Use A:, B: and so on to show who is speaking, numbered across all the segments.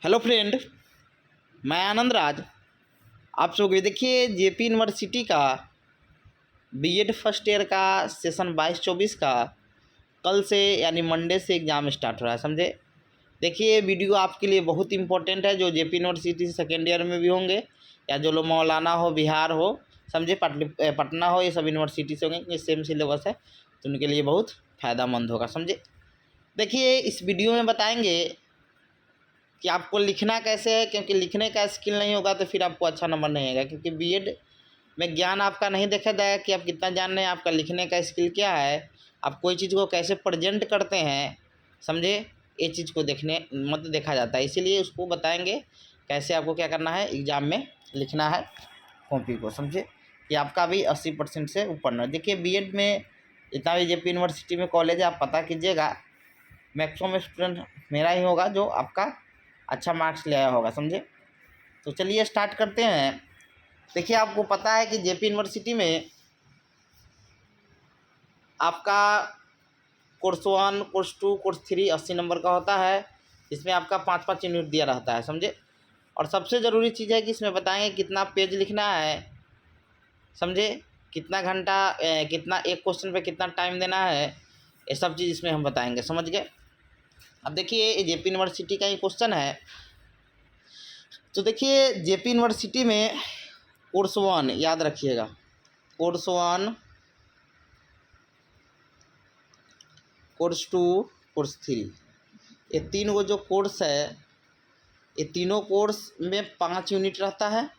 A: Hello friend, मैं आनंद राज। आप लोग देखिए जेपी यूनिवर्सिटी का बीएड फर्स्ट ईयर का सेशन 22-24 का कल से यानी मंडे से एग्ज़ाम स्टार्ट हो रहा है। समझे। देखिए ये वीडियो आपके लिए बहुत इंपॉर्टेंट है, जो जेपी यूनिवर्सिटी से सेकेंड ईयर में भी होंगे या जो लोग मौलाना हो, बिहार हो, समझे, पटना हो, ये सब यूनिवर्सिटी से होंगे, सेम सिलेबस है तो उनके लिए बहुत फ़ायदेमंद होगा। समझे। देखिए इस वीडियो में बताएंगे कि आपको लिखना कैसे है, क्योंकि लिखने का स्किल नहीं होगा तो फिर आपको अच्छा नंबर नहीं आएगा। क्योंकि बीएड में ज्ञान आपका नहीं देखा जाएगा कि आप कितना जान रहे हैं, आपका लिखने का स्किल क्या है, आप कोई चीज़ को कैसे प्रेजेंट करते हैं। समझे। ये चीज़ को देखने मतलब देखा जाता है, इसीलिए उसको बताएंगे कैसे आपको क्या करना है, एग्ज़ाम में लिखना है कॉपी को। समझे कि आपका भी 80% से ऊपर ना। देखिए बीएड में जितना भी जेपी यूनिवर्सिटी में कॉलेज है, आप पता कीजिएगा मैक्सिमम स्टूडेंट मेरा ही होगा जो आपका अच्छा मार्क्स ले आया होगा। समझे। तो चलिए स्टार्ट करते हैं। देखिए आपको पता है कि जेपी यूनिवर्सिटी में आपका कोर्स 1, कोर्स 2, कोर्स 3 80 नंबर का होता है। इसमें आपका 5-5 यूनिट दिया रहता है। समझे। और सबसे ज़रूरी चीज़ है कि इसमें बताएंगे कितना पेज लिखना है। समझे। कितना घंटा कितना एक क्वेश्चन पे कितना टाइम देना है, ये सब चीज़ इसमें हम बताएंगे। समझ गए। अब देखिए जेपी यूनिवर्सिटी का ही क्वेश्चन है। तो देखिए जेपी यूनिवर्सिटी में कोर्स 1 याद रखिएगा, कोर्स 1, कोर्स 2, कोर्स 3, ये तीन वो जो कोर्स है, ये तीनों कोर्स में 5 यूनिट रहता है।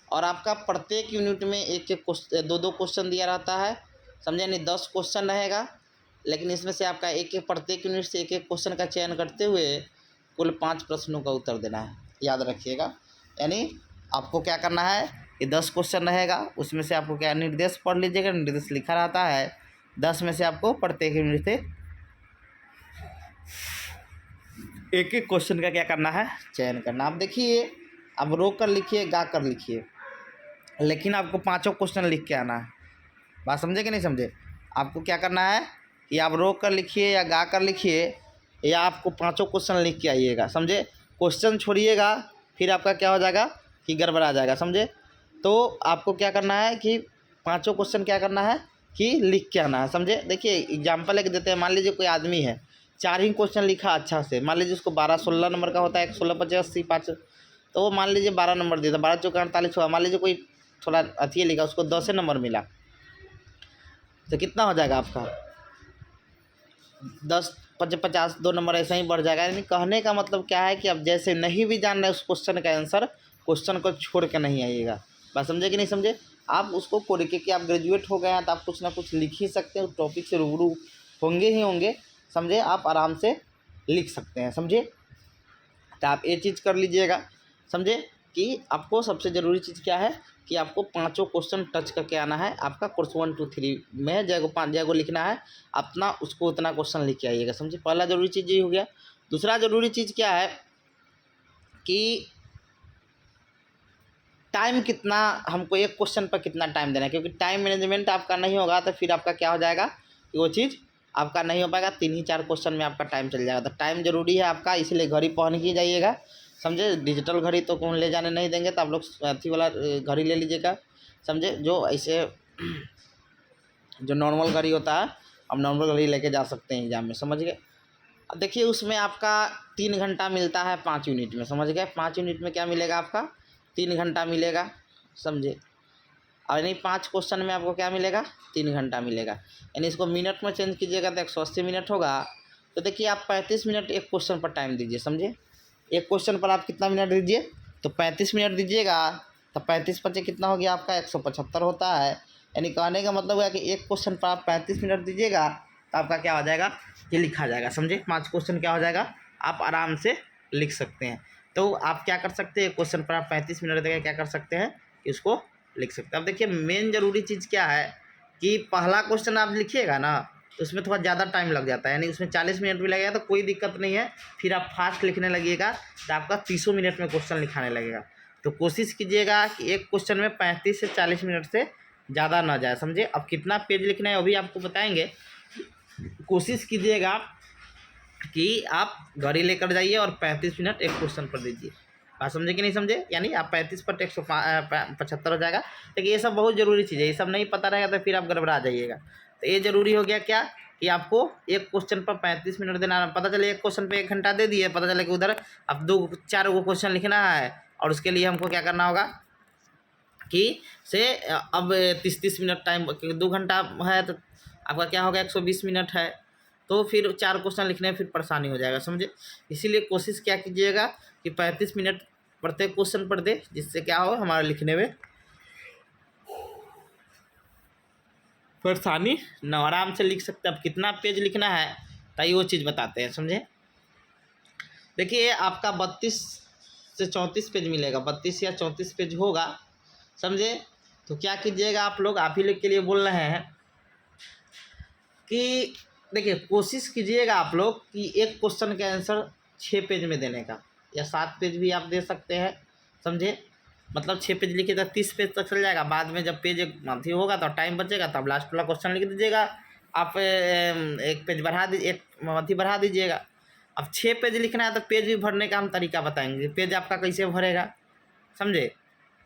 A: और आपका प्रत्येक यूनिट में एक एक क्वेश्चन, 2-2 क्वेश्चन दिया रहता है। समझे। यानी 10 क्वेश्चन रहेगा, लेकिन इसमें से आपका एक एक प्रत्येक यूनिट से एक एक क्वेश्चन का चयन करते हुए कुल 5 प्रश्नों का उत्तर देना है। याद रखिएगा। यानी आपको क्या करना है कि 10 क्वेश्चन रहेगा, उसमें से आपको क्या निर्देश पढ़ लीजिएगा, निर्देश लिखा रहता है। 10 में से आपको प्रत्येक यूनिट से एक एक क्वेश्चन का क्या करना है, चयन करना। आप देखिए, अब रोक कर लिखिए, गा कर लिखिए, लेकिन आपको 5 क्वेश्चन लिख के आना है। बात समझे कि नहीं समझे। आपको क्या करना है कि आप रोक कर लिखिए या गा कर लिखिए, या आपको 5 क्वेश्चन लिख के आइएगा। समझे। क्वेश्चन छोड़िएगा फिर आपका क्या हो जाएगा कि गड़बड़ा जाएगा। समझे। तो आपको क्या करना है कि 5 क्वेश्चन क्या करना है कि लिख के आना है। समझे। देखिए एग्जाम्पल एक देते हैं। मान लीजिए कोई आदमी है, 4 ही क्वेश्चन लिखा अच्छा से, मान लीजिए उसको 12-16 नंबर का होता है, 16, 25, 80, 5, तो वो मान लीजिए 12 नंबर देता, 12 चौके 48 हुआ। मान लीजिए कोई थोड़ा अच्छी लिखा, उसको 10 नंबर मिला, तो कितना हो जाएगा आपका 10, 50, 2 नंबर ऐसा ही बढ़ जाएगा। यानी कहने का मतलब क्या है कि अब जैसे नहीं भी जान रहे उस क्वेश्चन का आंसर, क्वेश्चन को छोड़ के नहीं आइएगा। बात समझे कि नहीं समझे। आप उसको पढ़ के कि आप ग्रेजुएट हो गए हैं तो आप कुछ ना कुछ लिख ही सकते हैं, उस टॉपिक से रूबरू होंगे ही होंगे। समझे। आप आराम से लिख सकते हैं। समझे। तो आप ये चीज़ कर लीजिएगा। समझे कि आपको सबसे ज़रूरी चीज़ क्या है कि आपको 5 क्वेश्चन टच करके आना है। आपका कोर्स 1, 2, 3 में जगह 5 जगह लिखना है, अपना उसको उतना क्वेश्चन लिख के आइएगा। समझे। पहला ज़रूरी चीज़ ये हो गया। दूसरा ज़रूरी चीज़ क्या है कि टाइम कितना, हमको एक क्वेश्चन पर कितना टाइम देना है। क्योंकि टाइम मैनेजमेंट आपका नहीं होगा तो फिर आपका क्या हो जाएगा कि वो चीज़ आपका नहीं हो पाएगा। 3 ही 4 क्वेश्चन में आपका टाइम चल जाएगा। तो टाइम ज़रूरी है आपका, इसलिए घड़ी पहन के जाइएगा। समझे। डिजिटल घड़ी तो कौन ले जाने नहीं देंगे, तो आप लोग अथी वाला घड़ी ले लीजिएगा। समझे। जो ऐसे जो नॉर्मल घड़ी होता है, आप नॉर्मल घड़ी लेके जा सकते हैं एग्जाम में। समझ गए। अब देखिए उसमें आपका 3 घंटा मिलता है 5 यूनिट में। समझ गए। 5 यूनिट में क्या मिलेगा आपका 3 घंटा मिलेगा। समझे। और यानी 5 क्वेश्चन में आपको क्या मिलेगा 3 घंटा मिलेगा। यानी इसको मिनट में चेंज कीजिएगा तो 180 मिनट होगा। तो देखिए आप 35 मिनट एक क्वेश्चन पर टाइम दीजिए। समझे। एक क्वेश्चन पर आप कितना मिनट दीजिए, तो 35 मिनट दीजिएगा। तो 35 कितना हो गया आपका 175 होता है। यानी कहने का मतलब है कि एक क्वेश्चन पर आप 35 मिनट दीजिएगा तो आपका क्या हो जाएगा, ये लिखा जाएगा। समझे। 5 क्वेश्चन क्या हो जाएगा, आप आराम से लिख सकते हैं। तो आप क्या कर सकते हैं, क्वेश्चन पर आप 35 मिनट देकर क्या कर सकते हैं कि उसको लिख सकते हैं। अब देखिए मेन ज़रूरी चीज़ क्या है कि पहला क्वेश्चन आप लिखिएगा ना तो उसमें थोड़ा ज़्यादा टाइम लग जाता है। यानी उसमें 40 मिनट भी लगेगा तो कोई दिक्कत नहीं है। फिर आप फास्ट लिखने लगिएगा तो आपका 30 मिनट में क्वेश्चन लिखाने लगेगा। तो कोशिश कीजिएगा कि एक क्वेश्चन में 35 से 40 मिनट से ज़्यादा ना जाए। समझे। अब कितना पेज लिखना है वो भी आपको बताएंगे। कोशिश कीजिएगा कि आप घड़ी लेकर जाइए और 35 मिनट एक क्वेश्चन पर दीजिए। बात समझे कि नहीं समझे? यानी आप 35 पर 175 हो जाएगा। लेकिन ये सब बहुत ज़रूरी चीज़ है, ये सब नहीं पता रहेगा तो फिर आप गड़बड़ा जाइएगा। तो ये ज़रूरी हो गया क्या कि आपको एक क्वेश्चन पर 35 मिनट देना। पता चले एक क्वेश्चन पे 1 घंटा दे दिए, पता चले कि उधर अब 2-4 गो क्वेश्चन लिखना है और उसके लिए हमको क्या करना होगा कि से अब 30-30 मिनट टाइम, 2 घंटा है तो आपका क्या होगा 120 मिनट है, तो फिर 4 क्वेश्चन लिखने में फिर परेशानी हो जाएगा, समझे? इसीलिए कोशिश क्या कीजिएगा कि 35 मिनट प्रत्येक क्वेश्चन पर दे, जिससे क्या हो हमारे लिखने में परेशानी न, आराम से लिख सकते हैं। अब कितना पेज लिखना है ताकि वो चीज़ बताते हैं, समझे? देखिए आपका 32 से 34 पेज मिलेगा, 32 या 34 पेज होगा, समझे? तो क्या कीजिएगा आप लोग, आप ही लोग के लिए बोल रहे हैं कि देखिए कोशिश कीजिएगा आप लोग कि एक क्वेश्चन का आंसर 6 पेज में देने का, या 7 पेज भी आप दे सकते हैं, समझे? मतलब 6 पेज लिखिए तो 30 पेज तक चल जाएगा। बाद में जब पेज अथी होगा तो टाइम बचेगा, तब लास्ट वाला क्वेश्चन लिख दीजिएगा। आप 1 पेज बढ़ा दीजिए, 1 अथी बढ़ा दीजिएगा। अब 6 पेज लिखना है तो पेज भी भरने का हम तरीका बताएंगे, पेज आपका कैसे भरेगा, समझे?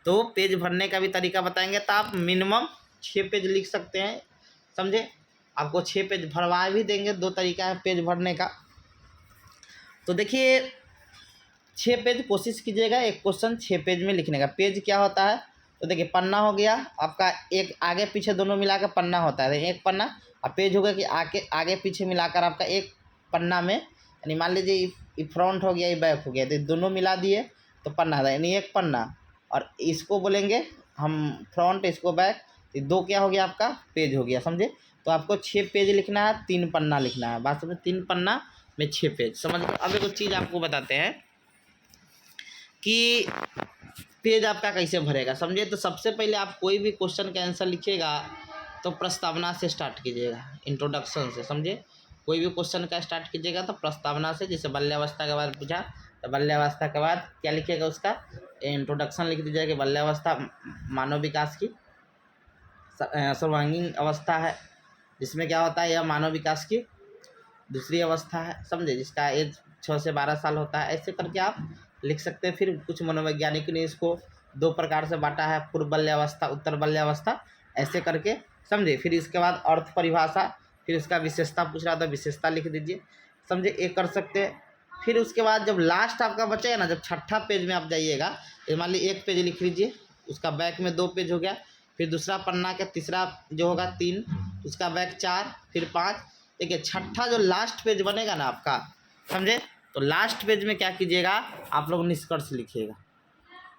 A: तो पेज भरने का भी तरीका बताएंगे, तो आप मिनिमम 6 पेज लिख सकते हैं, समझे? आपको 6 पेज भरवा भी देंगे, 2 तरीका है पेज भरने का। तो देखिए 6 पेज कोशिश कीजिएगा एक क्वेश्चन 6 पेज में लिखने का। पेज क्या होता है, तो देखिए पन्ना हो गया आपका, एक आगे पीछे दोनों मिलाकर पन्ना होता है, एक पन्ना। और पेज होगा कि आगे पीछे मिलाकर आपका एक पन्ना में, यानी मान लीजिए ये फ्रंट हो गया, ये बैक हो गया, तो दोनों मिला दिए तो पन्ना था, यानी एक पन्ना। और इसको बोलेंगे हम फ्रंट, इसको बैक, तो 2 क्या हो गया आपका पेज हो गया, समझे? तो आपको 6 पेज लिखना है, 3 पन्ना लिखना है, बात समझ? 3 पन्ना में 6 पेज, समझ लो। अब एक चीज़ आपको बताते हैं कि पेज आपका कैसे भरेगा, समझे? तो सबसे पहले आप कोई भी क्वेश्चन का आंसर लिखिएगा तो प्रस्तावना से स्टार्ट कीजिएगा, इंट्रोडक्शन से, समझे? कोई भी क्वेश्चन का स्टार्ट कीजिएगा तो प्रस्तावना से, जैसे बाल्यावस्था के बाद पूछा तो बाल्यावस्था के बाद क्या लिखिएगा, उसका इंट्रोडक्शन लिख दीजिएगा कि बाल्यावस्था मानव विकास की सर्वांगीण अवस्था है, जिसमें क्या होता है यह मानव विकास की दूसरी अवस्था है, समझे? जिसका एज 6 से 12 साल होता है, ऐसे करके आप लिख सकते हैं। फिर कुछ मनोवैज्ञानिक ने इसको 2 प्रकार से बांटा है, पूर्व बाल्यावस्था, उत्तर बाल्यावस्था, ऐसे करके, समझे? फिर इसके बाद अर्थ परिभाषा, फिर इसका विशेषता पूछ रहा था, विशेषता लिख दीजिए, समझे? ये कर सकते हैं। फिर उसके बाद जब लास्ट आपका बचेगा ना, जब 6ठा पेज में आप जाइएगा, तो मान लीजिए 1 पेज लिख लीजिए, उसका बैक में 2 पेज हो गया, फिर दूसरा पन्ना का तीसरा जो होगा 3, उसका बैक 4, फिर 5। देखिए 6ठा जो लास्ट पेज बनेगा ना आपका, समझे? तो लास्ट पेज में क्या कीजिएगा, आप लोग निष्कर्ष लिखिएगा,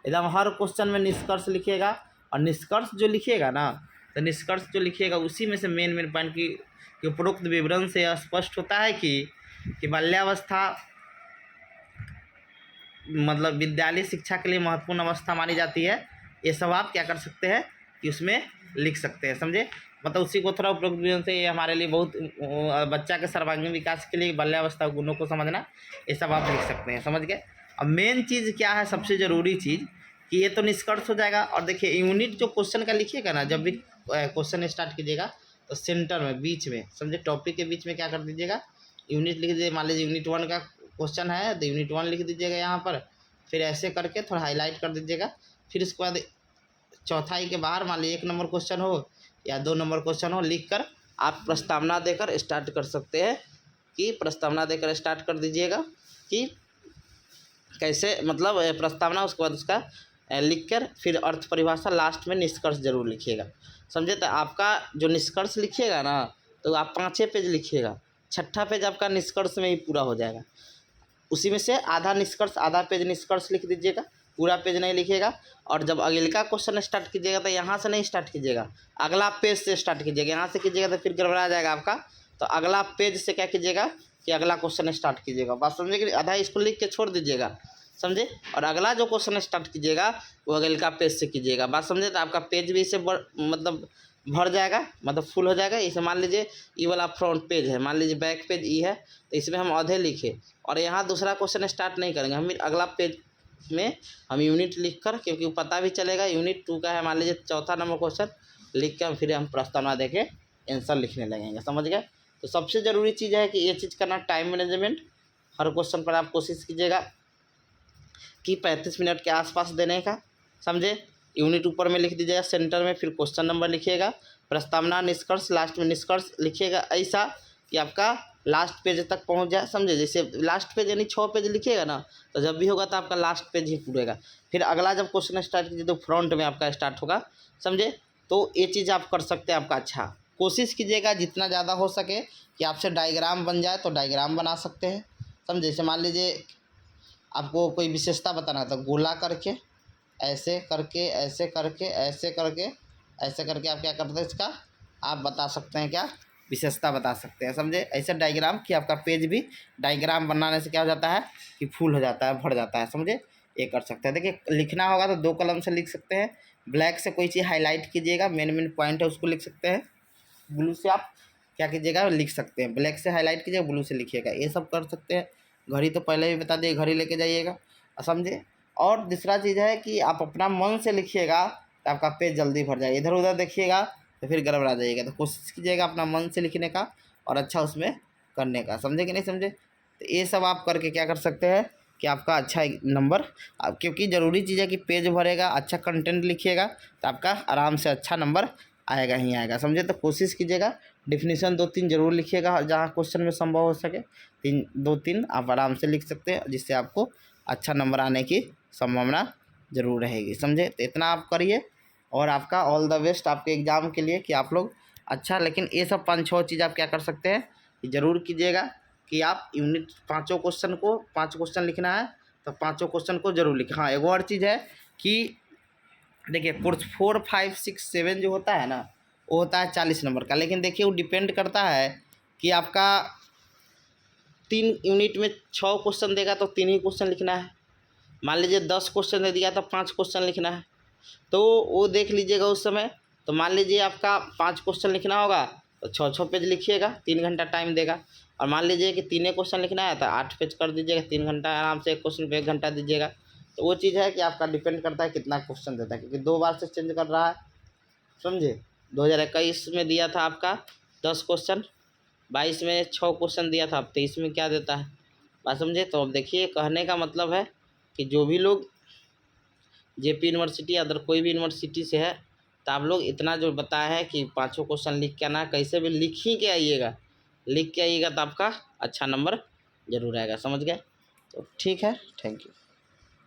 A: एकदम हर क्वेश्चन में निष्कर्ष लिखिएगा। और निष्कर्ष जो लिखिएगा ना, तो निष्कर्ष जो लिखिएगा उसी में से मेन पॉइंट की उपरोक्त विवरण से यह स्पष्ट होता है कि बाल्यावस्था मतलब विद्यालय शिक्षा के लिए महत्वपूर्ण अवस्था मानी जाती है। ये सब आप क्या कर सकते हैं कि उसमें लिख सकते हैं, समझे? मतलब उसी को थोड़ा उपरोक्त विवरण से, ये हमारे लिए बहुत बच्चा के सर्वांगीण विकास के लिए बाल्यावस्था गुणों को समझना, ये सब आप लिख सकते हैं, समझ गए? अब मेन चीज़ क्या है, सबसे ज़रूरी चीज़ कि ये तो निष्कर्ष हो जाएगा। और देखिए यूनिट जो क्वेश्चन का लिखिएगा ना, जब भी क्वेश्चन स्टार्ट कीजिएगा तो सेंटर में, बीच में, समझे? टॉपिक के बीच में क्या कर दीजिएगा, यूनिट लिख दीजिए। मान लीजिए यूनिट 1 का क्वेश्चन है तो यूनिट 1 लिख दीजिएगा यहाँ पर, फिर ऐसे करके थोड़ा हाईलाइट कर दीजिएगा। फिर इसके बाद चौथाई के बाहर मान लीजिए 1 नंबर क्वेश्चन हो या 2 नंबर क्वेश्चन हो, लिख कर आप प्रस्तावना देकर स्टार्ट कर सकते हैं, कि प्रस्तावना देकर स्टार्ट कर दीजिएगा कि कैसे, मतलब प्रस्तावना, उसके बाद उसका लिख कर फिर अर्थ परिभाषा, लास्ट में निष्कर्ष जरूर लिखिएगा, समझे? तो आपका जो निष्कर्ष लिखिएगा ना, तो आप 5 पेज लिखिएगा, 6ठा पेज आपका निष्कर्ष में ही पूरा हो जाएगा। उसी में से आधा निष्कर्ष, आधा पेज निष्कर्ष लिख दीजिएगा, पूरा पेज नहीं लिखिएगा। और जब अगला क्वेश्चन स्टार्ट कीजिएगा तो यहाँ से नहीं स्टार्ट कीजिएगा, अगला पेज से स्टार्ट कीजिएगा। यहाँ से कीजिएगा तो फिर गड़बड़ा जाएगा आपका, तो अगला पेज से क्या कीजिएगा कि अगला क्वेश्चन स्टार्ट कीजिएगा। बात समझे कि आधा इसको लिख के छोड़ दीजिएगा, समझे? और अगला जो क्वेश्चन स्टार्ट कीजिएगा वो अगला पेज से कीजिएगा, बात समझे? तो आपका पेज भी इससे मतलब भर जाएगा, मतलब फुल हो जाएगा। इसे मान लीजिए ये वाला फ्रंट पेज है, मान लीजिए बैक पेज ई है, तो इसमें हम आधे लिखे और यहाँ दूसरा क्वेश्चन स्टार्ट नहीं करेंगे, हम अगला पेज में हम यूनिट लिख कर, क्योंकि पता भी चलेगा यूनिट 2 का है, मान लीजिए 4था नंबर क्वेश्चन लिख कर फिर हम प्रस्तावना देके आंसर लिखने लगेंगे, समझ गए? तो सबसे ज़रूरी चीज़ है कि ये चीज़ करना, टाइम मैनेजमेंट। हर क्वेश्चन पर आप कोशिश कीजिएगा कि 35 मिनट के आसपास देने का, समझे। यूनिट ऊपर में लिख दीजिएगा, सेंटर में फिर क्वेश्चन नंबर लिखिएगा, प्रस्तावना, निष्कर्ष, लास्ट में निष्कर्ष लिखिएगा, ऐसा कि आपका लास्ट पेज तक पहुंच जाए, समझे। जैसे लास्ट पेज यानी 6 पेज लिखिएगा ना, तो जब भी होगा तो आपका लास्ट पेज ही पूरेगा। फिर अगला जब क्वेश्चन स्टार्ट कीजिए तो फ्रंट में आपका स्टार्ट होगा, समझे। तो ये चीज़ आप कर सकते हैं आपका। अच्छा, कोशिश कीजिएगा जितना ज़्यादा हो सके कि आपसे डायग्राम बन जाए, तो डायग्राम बना सकते हैं, समझे। जैसे मान लीजिए आपको कोई विशेषता बताना था, गोला करके, ऐसे करके, ऐसे करके, ऐसे करके, ऐसे करके आप क्या करते हैं, इसका आप बता सकते हैं, क्या विशेषता बता सकते हैं, समझे। ऐसे डायग्राम कि आपका पेज भी डायग्राम बनाने से क्या हो जाता है कि फुल हो जाता है, भर जाता है, समझे। ये कर सकते हैं। देखिए, लिखना होगा तो 2 कलम से लिख सकते हैं, ब्लैक से कोई चीज़ हाईलाइट कीजिएगा, मेन मेन पॉइंट है उसको लिख सकते हैं, ब्लू से आप क्या कीजिएगा, लिख सकते हैं, ब्लैक से हाईलाइट कीजिएगा, ब्लू से लिखिएगा, ये सब कर सकते हैं। घड़ी तो पहले भी बता दिए, घड़ी लेके जाइएगा, समझे। और दूसरा चीज़ है कि आप अपना मन से लिखिएगा तो आपका पेज जल्दी भर जाएगा। इधर उधर देखिएगा तो फिर गड़बड़ा जाइएगा। तो कोशिश कीजिएगा अपना मन से लिखने का और अच्छा उसमें करने का, समझे कि नहीं समझे। तो ये सब आप करके क्या कर सकते हैं कि आपका अच्छा नंबर, आप क्योंकि ज़रूरी चीज़ है कि पेज भरेगा, अच्छा कंटेंट लिखिएगा तो आपका आराम से अच्छा नंबर आएगा ही आएगा, समझे। तो कोशिश कीजिएगा डिफिनीशन 2-3 जरूर लिखिएगा, जहाँ क्वेश्चन में संभव हो सके 2-3 आप आराम से लिख सकते हैं, जिससे आपको अच्छा नंबर आने की संभावना ज़रूर रहेगी, समझे। तो इतना आप करिए और आपका ऑल द बेस्ट आपके एग्ज़ाम के लिए कि आप लोग अच्छा। लेकिन ये सब 5-6 चीज़ आप क्या कर सकते हैं कि ज़रूर कीजिएगा कि आप यूनिट 5 क्वेश्चन को 5 क्वेश्चन लिखना है तो 5 क्वेश्चन को जरूर लिखें। हाँ, एक और चीज़ है कि देखिए कोर्स 4, 5, 6, 7 जो होता है ना, वो होता है 40 नंबर का। लेकिन देखिए वो डिपेंड करता है कि आपका 3 यूनिट में 6 क्वेश्चन देगा तो 3 ही क्वेश्चन लिखना है। मान लीजिए 10 क्वेश्चन दे दिया तो 5 क्वेश्चन लिखना है, तो वो देख लीजिएगा उस समय। तो मान लीजिए आपका 5 क्वेश्चन लिखना होगा तो 6-6 पेज लिखिएगा, 3 घंटा टाइम देगा। और मान लीजिए कि 3 क्वेश्चन लिखना है तो 8 पेज कर दीजिएगा, 3 घंटा आराम से, एक क्वेश्चन पे 1 घंटा दीजिएगा। तो वो चीज़ है कि आपका डिपेंड करता है कितना क्वेश्चन देता है, क्योंकि 2 बार से चेंज कर रहा है, समझे। 2021 में दिया था आपका 10 क्वेश्चन, 22 में 6 क्वेश्चन दिया था, अब 23 में क्या देता है, बात समझे। तो अब देखिए, कहने का मतलब है कि जो भी लोग जेपी यूनिवर्सिटी अदर कोई भी यूनिवर्सिटी से है, तो आप लोग इतना जो बताया है कि 5 क्वेश्चन लिख के आना, कैसे भी लिख ही के आइएगा, लिख के आइएगा तो आपका अच्छा नंबर जरूर आएगा, समझ गए। तो ठीक है, थैंक यू।